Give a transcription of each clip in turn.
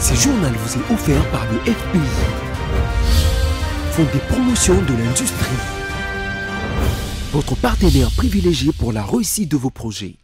Ce journal vous est offert par le FPI, Fonds des promotions de l'industrie, votre partenaire privilégié pour la réussite de vos projets.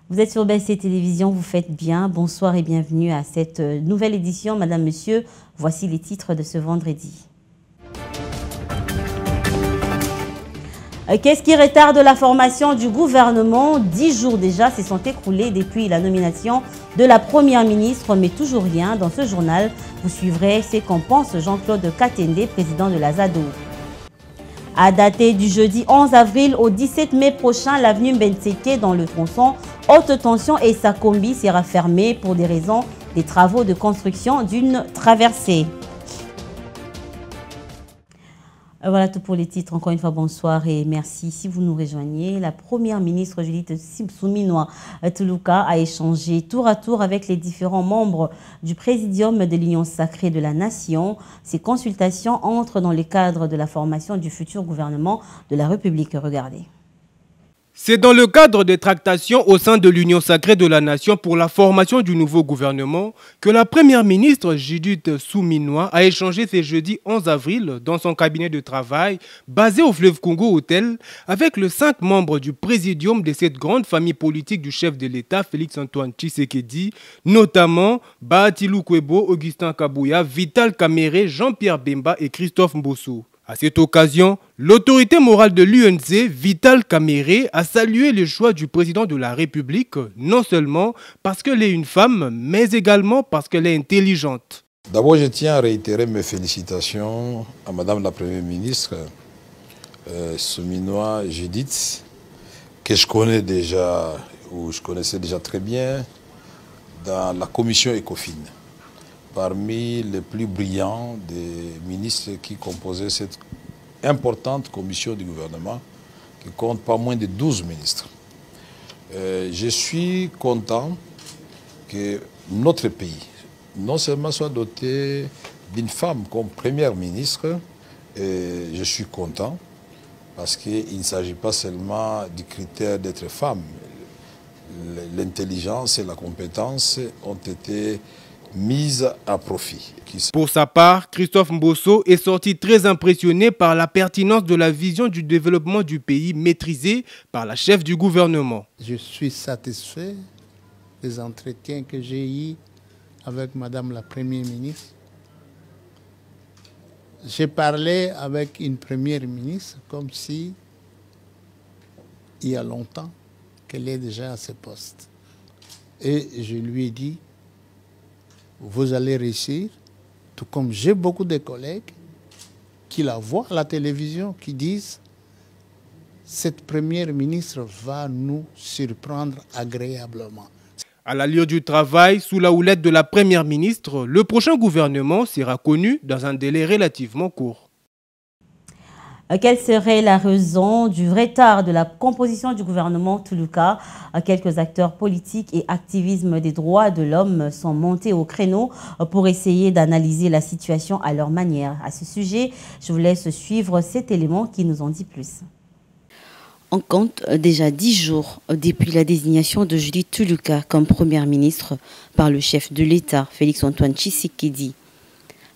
Vous êtes sur BSC Télévision, vous faites bien. Bonsoir et bienvenue à cette nouvelle édition. Madame, Monsieur, voici les titres de ce vendredi. Qu'est-ce qui retarde la formation du gouvernement? 10 jours déjà se sont écoulés depuis la nomination de la Première ministre, mais toujours rien. Dans ce journal, vous suivrez ce qu'en pense Jean-Claude Katende, président de la ZADO. À dater du jeudi 11 avril au 17 mai prochain, l'avenue Mbenseke dans le tronçon haute tension et Sakombi sera fermée pour des raisons des travaux de construction d'une traversée. Voilà tout pour les titres. Encore une fois, bonsoir et merci. Si vous nous rejoignez, la Première ministre Judith Suminwa Tuluka a échangé tour à tour avec les différents membres du Présidium de l'Union sacrée de la Nation. Ces consultations entrent dans le cadre de la formation du futur gouvernement de la République. Regardez. C'est dans le cadre des tractations au sein de l'Union sacrée de la Nation pour la formation du nouveau gouvernement que la Première ministre Judith Suminwa a échangé ce jeudi 11 avril dans son cabinet de travail basé au Fleuve Congo Hôtel avec les 5 membres du présidium de cette grande famille politique du chef de l'État Félix-Antoine Tshisekedi, notamment Bahati Lukwebo, Augustin Kabouya, Vital Kamerhe, Jean-Pierre Bemba et Christophe Mbosso. À cette occasion, l'autorité morale de l'UNC, Vital Kamerhe, a salué le choix du président de la République, non seulement parce qu'elle est une femme, mais également parce qu'elle est intelligente. D'abord, je tiens à réitérer mes félicitations à Madame la Première ministre, Suminwa Judith, que je connais déjà, ou je connaissais déjà très bien, dans la commission ECOFIN. Parmi les plus brillants des ministres qui composaient cette importante commission du gouvernement, qui compte pas moins de 12 ministres. Je suis content que notre pays, non seulement soit doté d'une femme comme première ministre, et je suis content parce qu'il ne s'agit pas seulement du critère d'être femme. L'intelligence et la compétence ont été mise à profit. Pour sa part, Christophe Mbosso est sorti très impressionné par la pertinence de la vision du développement du pays maîtrisée par la chef du gouvernement. Je suis satisfait des entretiens que j'ai eus avec Madame la Première ministre. J'ai parlé avec une Première ministre comme si il y a longtemps qu'elle est déjà à ce poste. Et je lui ai dit, vous allez réussir, tout comme j'ai beaucoup de collègues qui la voient à la télévision, qui disent cette première ministre va nous surprendre agréablement. À l'allure du travail, sous la houlette de la Première ministre, le prochain gouvernement sera connu dans un délai relativement court. Quelle serait la raison du retard de la composition du gouvernement Tuluka? Quelques acteurs politiques et activisme des droits de l'homme sont montés au créneau pour essayer d'analyser la situation à leur manière. À ce sujet, je vous laisse suivre cet élément qui nous en dit plus. On compte déjà 10 jours depuis la désignation de Judith Tuluka comme première ministre par le chef de l'État, Félix-Antoine Tshisekedi.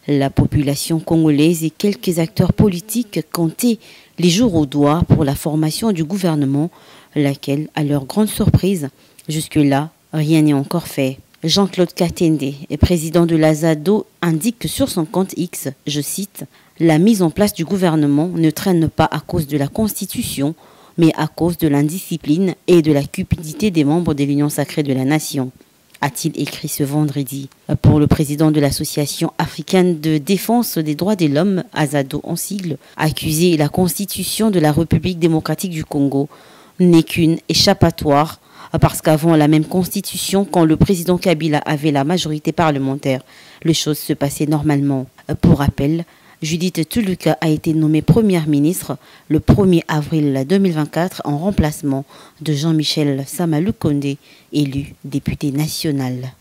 La population congolaise et quelques acteurs politiques comptaient les jours au doigt pour la formation du gouvernement, laquelle, à leur grande surprise, jusque-là, rien n'est encore fait. Jean-Claude Katende, président de la ZADO, indique sur son compte X, je cite, « La mise en place du gouvernement ne traîne pas à cause de la Constitution, mais à cause de l'indiscipline et de la cupidité des membres de l'Union sacrée de la Nation », a-t-il écrit ce vendredi. Pour le président de l'Association africaine de défense des droits de l'homme, AZADO en sigle, accuser la Constitution de la République démocratique du Congo n'est qu'une échappatoire, parce qu'avant la même Constitution, quand le président Kabila avait la majorité parlementaire, les choses se passaient normalement. Pour rappel, Judith Tuluka a été nommée première ministre le 1er avril 2024 en remplacement de Jean-Michel Samalou Kondé, élu député national.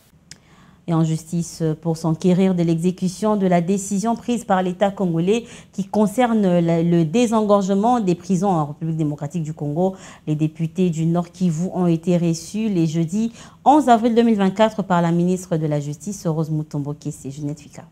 Et en justice, pour s'enquérir de l'exécution de la décision prise par l'État congolais qui concerne le désengorgement des prisons en République démocratique du Congo, les députés du Nord Kivu ont été reçus les jeudis 11 avril 2024 par la ministre de la Justice, Rose Mutombo Kiese. Juliette Fika.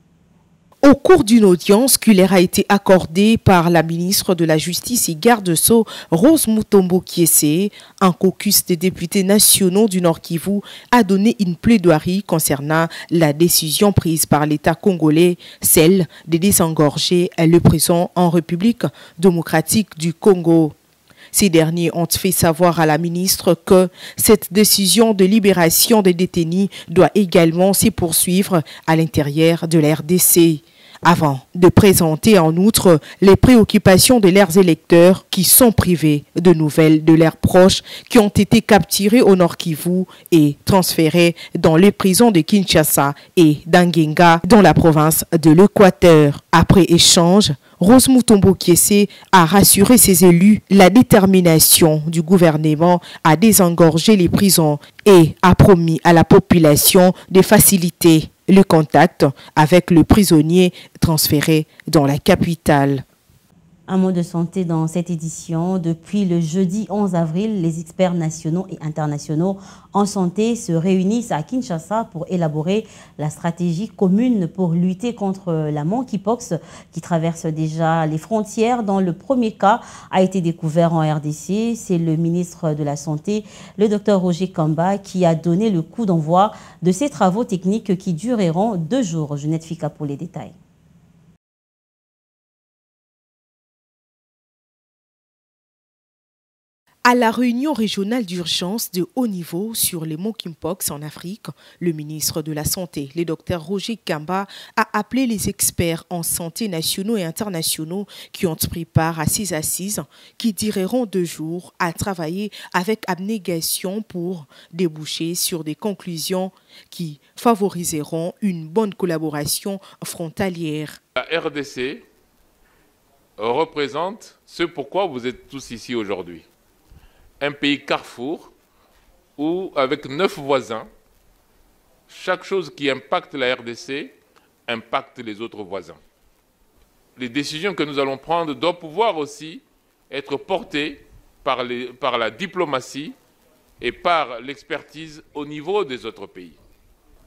Au cours d'une audience qui leur a été accordée par la ministre de la Justice et garde-sceaux Rose Mutombo Kiese, un caucus des députés nationaux du Nord Kivu a donné une plaidoirie concernant la décision prise par l'État congolais, celle de désengorger les prisons en République démocratique du Congo. Ces derniers ont fait savoir à la ministre que cette décision de libération des détenus doit également se poursuivre à l'intérieur de la RDC. Avant de présenter en outre les préoccupations de leurs électeurs qui sont privés de nouvelles de leurs proches qui ont été capturés au Nord Kivu et transférés dans les prisons de Kinshasa et d'Angenga dans la province de l'Équateur. Après échange, Rose Mutombo Kiese a rassuré ses élus la détermination du gouvernement à désengorger les prisons et a promis à la population de faciliter le contact avec le prisonnier transféré dans la capitale. Un mot de santé dans cette édition. Depuis le jeudi 11 avril, les experts nationaux et internationaux en santé se réunissent à Kinshasa pour élaborer la stratégie commune pour lutter contre la monkeypox qui traverse déjà les frontières. Dont le premier cas a été découvert en RDC. C'est le ministre de la Santé, le Dr Roger Kamba, qui a donné le coup d'envoi de ces travaux techniques qui dureront 2 jours. Juliette Fika pour les détails. À la réunion régionale d'urgence de haut niveau sur les monkeypox en Afrique, le ministre de la Santé, le Dr Roger Kamba, a appelé les experts en santé nationaux et internationaux qui ont pris part à ces assises qui dureront 2 jours à travailler avec abnégation pour déboucher sur des conclusions qui favoriseront une bonne collaboration frontalière. La RDC représente ce pourquoi vous êtes tous ici aujourd'hui. Un pays carrefour où, avec 9 voisins, chaque chose qui impacte la RDC impacte les autres voisins. Les décisions que nous allons prendre doivent pouvoir aussi être portées par la diplomatie et par l'expertise au niveau des autres pays.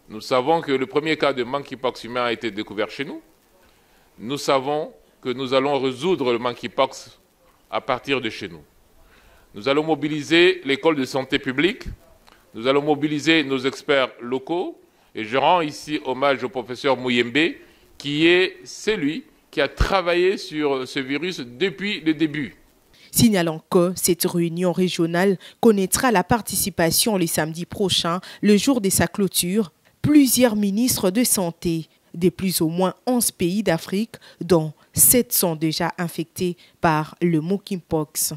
Nous savons que le premier cas de monkeypox humain a été découvert chez nous. Nous savons que nous allons résoudre le monkeypox à partir de chez nous. Nous allons mobiliser l'école de santé publique, nous allons mobiliser nos experts locaux, et je rends ici hommage au professeur Mouyembe, qui est celui qui a travaillé sur ce virus depuis le début. Signalant que cette réunion régionale connaîtra la participation le samedi prochain, le jour de sa clôture, plusieurs ministres de santé de plus ou moins 11 pays d'Afrique, dont 7 sont déjà infectés par le monkeypox.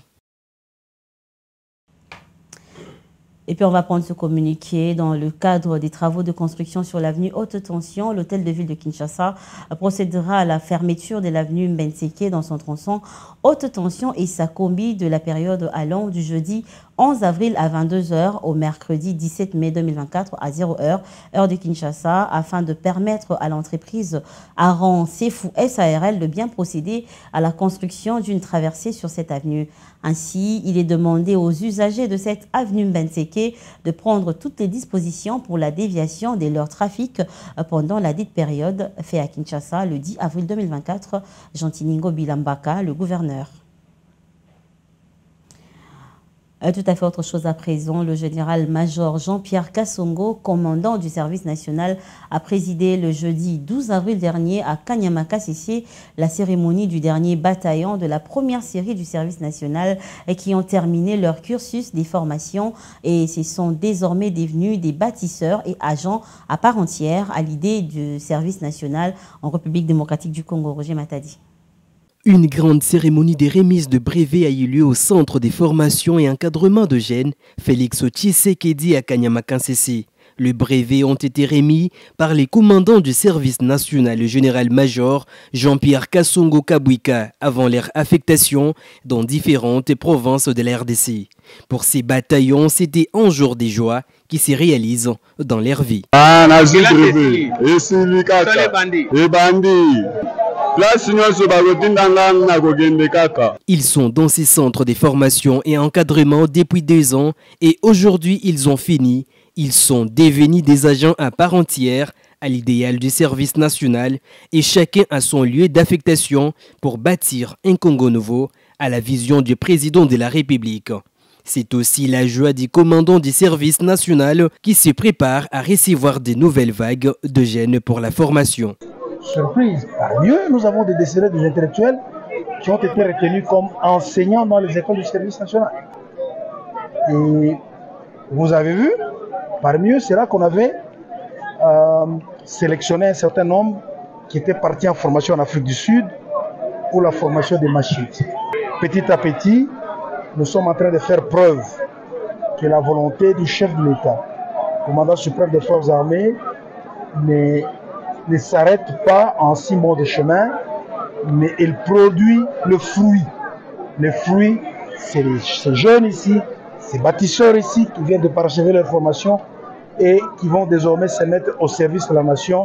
Et puis on va prendre ce communiqué dans le cadre des travaux de construction sur l'avenue Haute Tension. L'hôtel de ville de Kinshasa procédera à la fermeture de l'avenue Mbenseke dans son tronçon Haute Tension et sa combi de la période allant du jeudi 11 avril à 22 h au mercredi 17 mai 2024 à 0 h, heure de Kinshasa, afin de permettre à l'entreprise Aran Sefou SARL de bien procéder à la construction d'une traversée sur cette avenue. Ainsi, il est demandé aux usagers de cette avenue Mbenseke de prendre toutes les dispositions pour la déviation de leur trafic pendant la dite période, fait à Kinshasa le 10 avril 2024, Jean-Tiningo Bilambaka, le gouverneur. Tout à fait autre chose à présent, le général-major Jean-Pierre Kassongo, commandant du service national, a présidé le jeudi 12 avril dernier à Kanyama-Kasese la cérémonie du dernier bataillon de la première série du service national et qui ont terminé leur cursus des formations et ce sont désormais devenus des bâtisseurs et agents à part entière à l'idée du service national en République démocratique du Congo. Roger Matadi. Une grande cérémonie des remises de brevets a eu lieu au Centre des formations et encadrement de jeunes, Félix Tshisekedi à Kanyama-Kasese. Les brevets ont été remis par les commandants du service national, le général-major Jean-Pierre Kassongo Kabwika, avant leur affectation dans différentes provinces de la RDC. Pour ces bataillons, c'était un jour de joie qui se réalise dans leur vie. Ils sont dans ces centres de formation et encadrement depuis 2 ans et aujourd'hui ils ont fini. Ils sont devenus des agents à part entière à l'idéal du service national et chacun a son lieu d'affectation pour bâtir un Congo nouveau à la vision du président de la République. C'est aussi la joie du commandant du service national qui se prépare à recevoir de nouvelles vagues de jeunes pour la formation. Surprise, parmi eux, nous avons des décédés des intellectuels qui ont été retenus comme enseignants dans les écoles du service national. Et vous avez vu, parmi eux, c'est là qu'on avait sélectionné un certain nombre qui étaient partis en formation en Afrique du Sud pour la formation des machines. Petit à petit, nous sommes en train de faire preuve que la volonté du chef de l'État, commandant suprême des forces armées, ne s'arrête pas en 6 mois de chemin, mais il produit le fruit. Le fruit, c'est ces jeunes ici, ces bâtisseurs ici qui viennent de parachever leur formation et qui vont désormais se mettre au service de la nation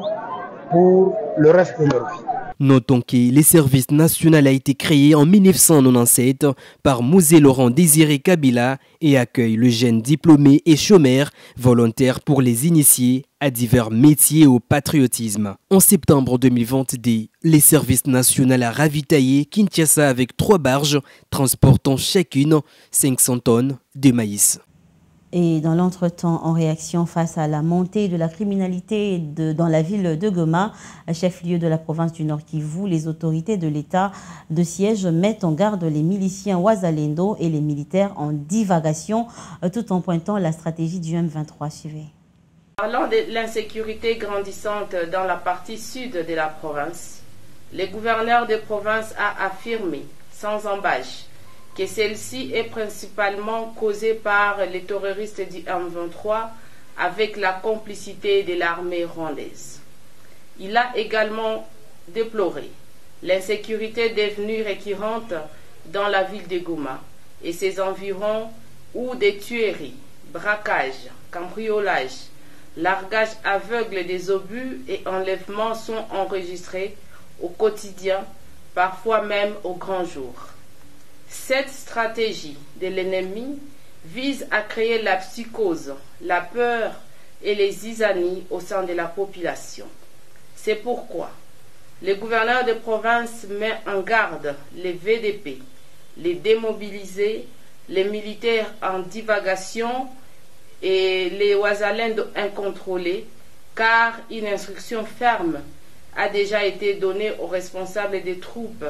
pour le reste de leur vie. Notons que le service national a été créé en 1997 par Mouzé Laurent Désiré Kabila et accueille le jeune diplômé et chômeur volontaire pour les initier à divers métiers au patriotisme. En septembre 2022, le service national a ravitaillé Kinshasa avec 3 barges transportant chacune 500 tonnes de maïs. Et dans l'entretemps, en réaction face à la montée de la criminalité dans la ville de Goma, chef-lieu de la province du Nord Kivu, les autorités de l'État de siège mettent en garde les miliciens Wazalendo et les militaires en divagation, tout en pointant la stratégie du M23. Suivez. Parlant de l'insécurité grandissante dans la partie sud de la province, le gouverneur de province a affirmé, sans embâche, que celle-ci est principalement causée par les terroristes du M23 avec la complicité de l'armée rwandaise. Il a également déploré l'insécurité devenue récurrente dans la ville de Goma et ses environs où des tueries, braquages, cambriolages, largage aveugle des obus et enlèvements sont enregistrés au quotidien, parfois même au grand jour. Cette stratégie de l'ennemi vise à créer la psychose, la peur et les zizanies au sein de la population. C'est pourquoi le gouverneur de province met en garde les VDP, les démobilisés, les militaires en divagation et les Wazalendo incontrôlés, car une instruction ferme a déjà été donnée aux responsables des troupes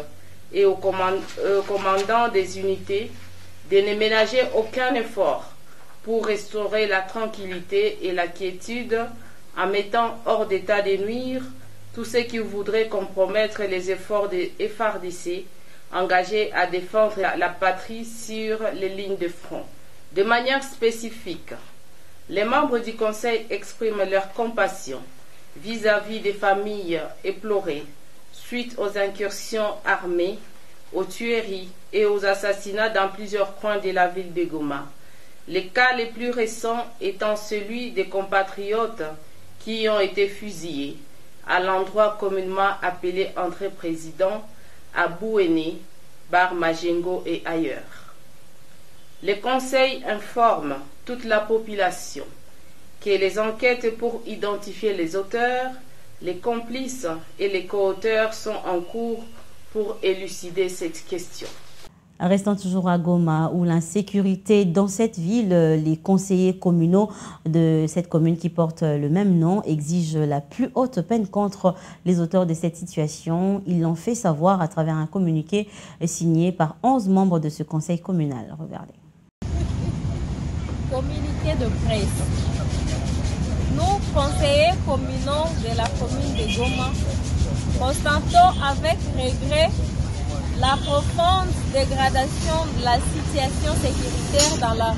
et aux commandants des unités de ne ménager aucun effort pour restaurer la tranquillité et la quiétude en mettant hors d'état de nuire tous ceux qui voudraient compromettre les efforts des FARDC engagés à défendre la patrie sur les lignes de front. De manière spécifique, les membres du Conseil expriment leur compassion vis-à-vis des familles éplorées suite aux incursions armées, aux tueries et aux assassinats dans plusieurs coins de la ville de Goma. Les cas les plus récents étant celui des compatriotes qui ont été fusillés à l'endroit communément appelé Entrée Président, à Bouéné, Bar Majengo et ailleurs. Le Conseil informe toute la population que les enquêtes pour identifier les auteurs, les complices et les co-auteurs sont en cours pour élucider cette question. Restant toujours à Goma, où l'insécurité dans cette ville, les conseillers communaux de cette commune qui porte le même nom exigent la plus haute peine contre les auteurs de cette situation. Ils l'ont fait savoir à travers un communiqué signé par 11 membres de ce conseil communal. Regardez. Communiqué de presse. Nous, conseillers communaux de la commune de Goma, constatons avec regret la profonde dégradation de la situation sécuritaire dans la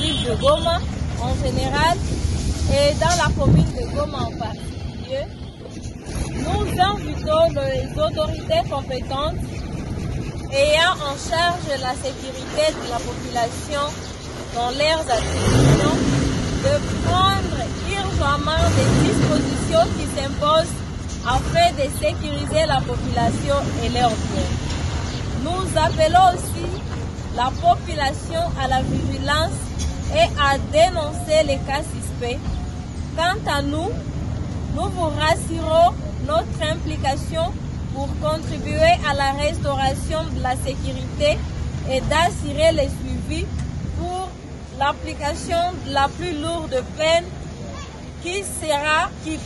ville de Goma en général et dans la commune de Goma en particulier, nous invitons les autorités compétentes ayant en charge la sécurité de la population dans leurs attributions de prendre urgemment des dispositions qui s'imposent afin de sécuriser la population et leurs biens. Nous appelons aussi la population à la vigilance et à dénoncer les cas suspects. Quant à nous, nous vous rassurons notre implication pour contribuer à la restauration de la sécurité et d'assurer le suivi pour l'application de la plus lourde peine qui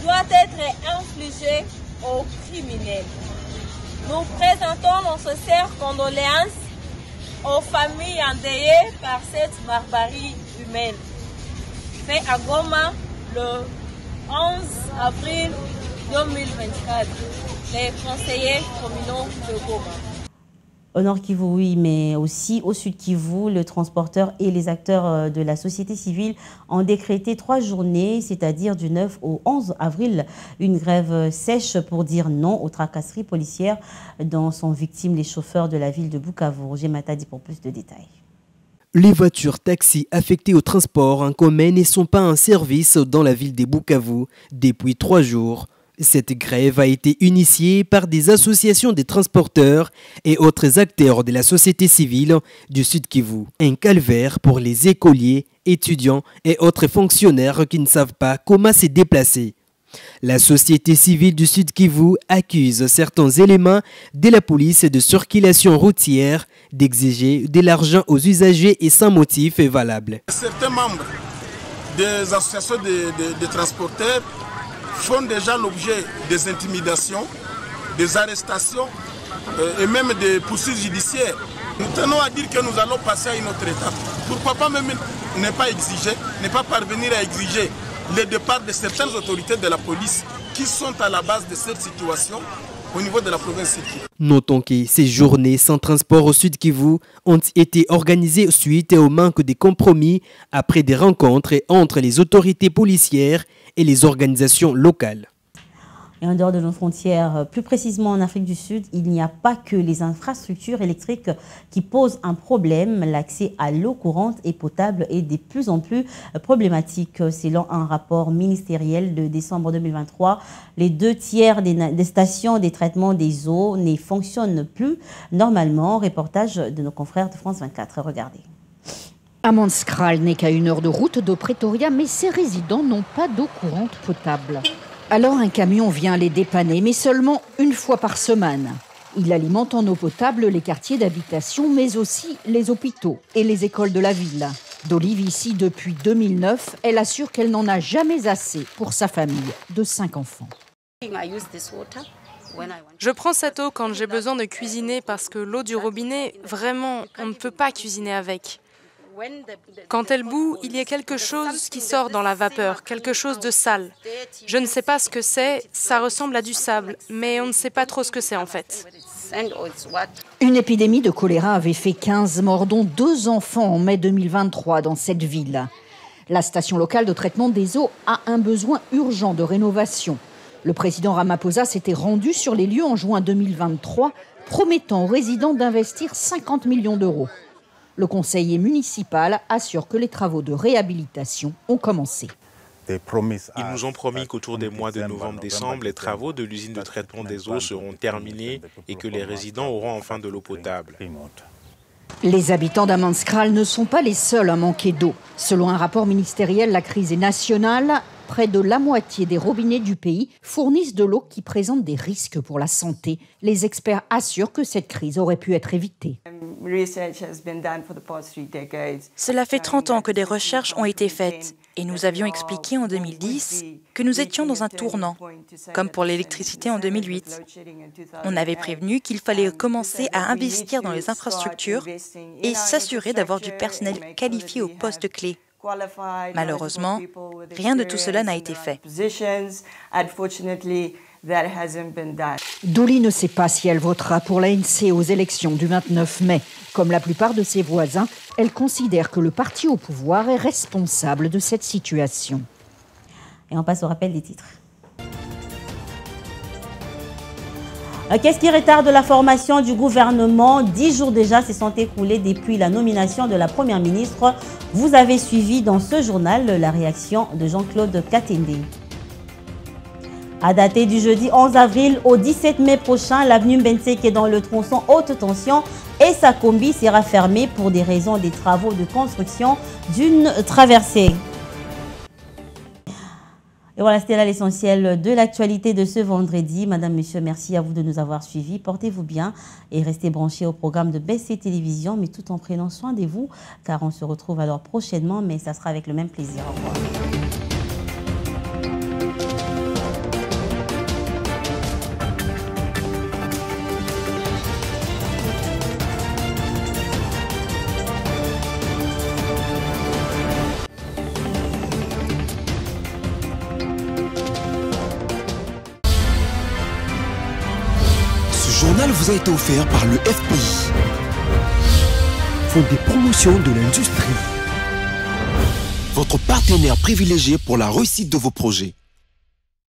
doit être infligée aux criminels. Nous présentons nos sincères condoléances aux familles endeuillées par cette barbarie humaine. Fait à Goma le 11 avril 2024, les conseillers communaux de Goma. Au Nord Kivu, oui, mais aussi au Sud Kivu, le transporteur et les acteurs de la société civile ont décrété 3 journées, c'est-à-dire du 9 au 11 avril, une grève sèche pour dire non aux tracasseries policières dont sont victimes les chauffeurs de la ville de Bukavu. Roger Matadi pour plus de détails. Les voitures taxis affectées au transport en commun ne sont pas en service dans la ville de Bukavu depuis 3 jours. Cette grève a été initiée par des associations de transporteurs et autres acteurs de la société civile du Sud Kivu. Un calvaire pour les écoliers, étudiants et autres fonctionnaires qui ne savent pas comment se déplacer. La société civile du Sud Kivu accuse certains éléments de la police de circulation routière d'exiger de l'argent aux usagers et sans motif valable. Certains membres des associations de transporteurs font déjà l'objet des intimidations, des arrestations et même des poursuites judiciaires. Nous tenons à dire que nous allons passer à une autre étape. Pourquoi pas même ne pas parvenir à exiger le départ de certaines autorités de la police qui sont à la base de cette situation au niveau de la province Sud Kivu. Notons que ces journées sans transport au Sud Kivu ont été organisées suite au manque de compromis après des rencontres entre les autorités policières et les organisations locales. Et en dehors de nos frontières, plus précisément en Afrique du Sud, il n'y a pas que les infrastructures électriques qui posent un problème. L'accès à l'eau courante et potable est de plus en plus problématique. Selon un rapport ministériel de décembre 2023, les 2 tiers des stations de traitement des eaux ne fonctionnent plus normalement. Reportage de nos confrères de France 24. Regardez. Amanskral n'est qu'à 1 heure de route de Pretoria, mais ses résidents n'ont pas d'eau courante potable. Alors un camion vient les dépanner, mais seulement 1 fois par semaine. Il alimente en eau potable les quartiers d'habitation, mais aussi les hôpitaux et les écoles de la ville. D'Olive ici depuis 2009, elle assure qu'elle n'en a jamais assez pour sa famille de 5 enfants. Je prends cette eau quand j'ai besoin de cuisiner parce que l'eau du robinet, vraiment, on ne peut pas cuisiner avec. Quand elle bout, il y a quelque chose qui sort dans la vapeur, quelque chose de sale. Je ne sais pas ce que c'est, ça ressemble à du sable, mais on ne sait pas trop ce que c'est en fait. Une épidémie de choléra avait fait 15 morts, dont 2 enfants en mai 2023 dans cette ville. La station locale de traitement des eaux a un besoin urgent de rénovation. Le président Ramaphosa s'était rendu sur les lieux en juin 2023, promettant aux résidents d'investir 50 millions d'euros. Le conseiller municipal assure que les travaux de réhabilitation ont commencé. Ils nous ont promis qu'autour des mois de novembre-décembre, les travaux de l'usine de traitement des eaux seront terminés et que les résidents auront enfin de l'eau potable. Les habitants d'Amanskral ne sont pas les seuls à manquer d'eau. Selon un rapport ministériel, la crise est nationale. Près de la moitié des robinets du pays fournissent de l'eau qui présente des risques pour la santé. Les experts assurent que cette crise aurait pu être évitée. Cela fait 30 ans que des recherches ont été faites et nous avions expliqué en 2010 que nous étions dans un tournant, comme pour l'électricité en 2008. On avait prévenu qu'il fallait commencer à investir dans les infrastructures et s'assurer d'avoir du personnel qualifié au poste clé. Malheureusement, rien de tout cela n'a été fait. Douli ne sait pas si elle votera pour l'ANC aux élections du 29 mai. Comme la plupart de ses voisins, elle considère que le parti au pouvoir est responsable de cette situation. Et on passe au rappel des titres. Qu'est-ce qui retarde la formation du gouvernement? 10 jours déjà se sont écoulés depuis la nomination de la première ministre. Vous avez suivi dans ce journal la réaction de Jean-Claude Katende. À dater du jeudi 11 avril au 17 mai prochain, l'avenue Mbenseke dans le tronçon haute tension et sa combi sera fermée pour des raisons des travaux de construction d'une traversée. Et voilà, c'était là l'essentiel de l'actualité de ce vendredi. Madame, Monsieur, merci à vous de nous avoir suivis. Portez-vous bien et restez branchés au programme de BC Télévision, mais tout en prenant soin de vous, car on se retrouve alors prochainement, mais ça sera avec le même plaisir. Au revoir. Ce journal vous a été offert par le FPI, Fonds des promotions de l'industrie, votre partenaire privilégié pour la réussite de vos projets.